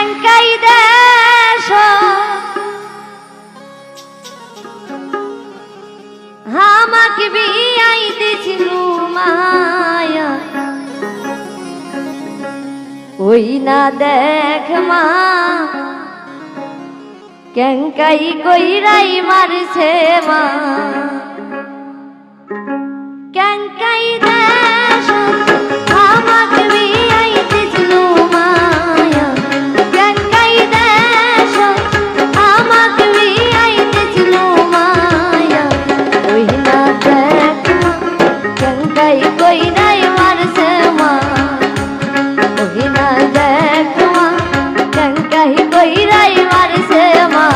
ক্যাঙ্কাই দেশ আমাকে বিয়াই দিছিল মায়া ওই না দেখ মা ক্যাঙ্কাই কইরাই মারছে মা ক্যাঙ্কাই দেশ আমাকে বিয়াই দিছিল মায়া ক্যাঙ্কাই দেশ আমাকে বিয়াই দিছিল মায়া ওই না দেখ মা ক্যাঙ্কাই কইরাই মারছে মা ওই না দেখ মা ক্যাঙ্কাই কইরাই মারছে মা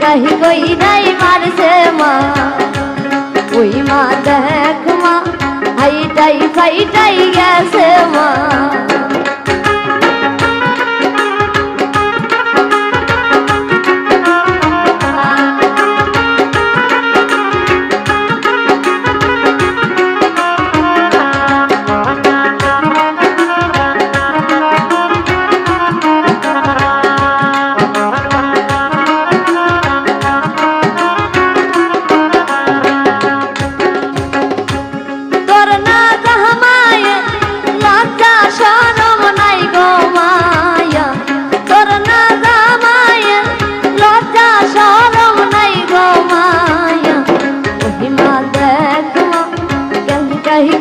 कहीं कोई नहीं मार से माँ कोई माँ देख माँ आई टाई फाई टाई गैसे माँ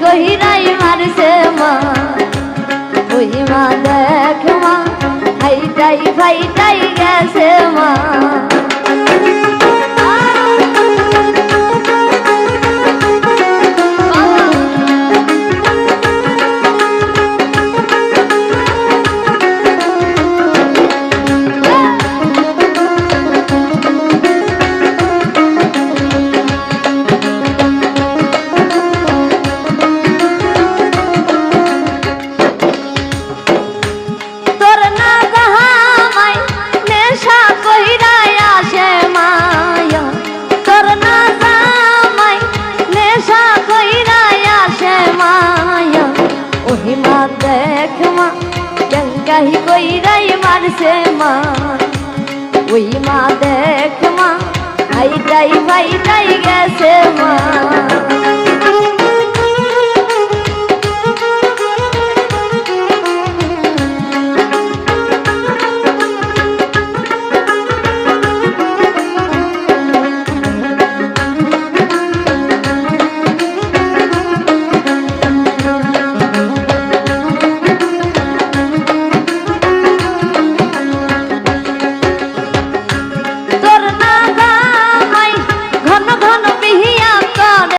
गहिराई मारছে মা ওই মা দেখ মা হাইটাই ফাইটাই গেছে মা देख माँ क्याही कइराई मारছে মা ওই মা देख माँ हाई टाई भाई टाई गैसे माँ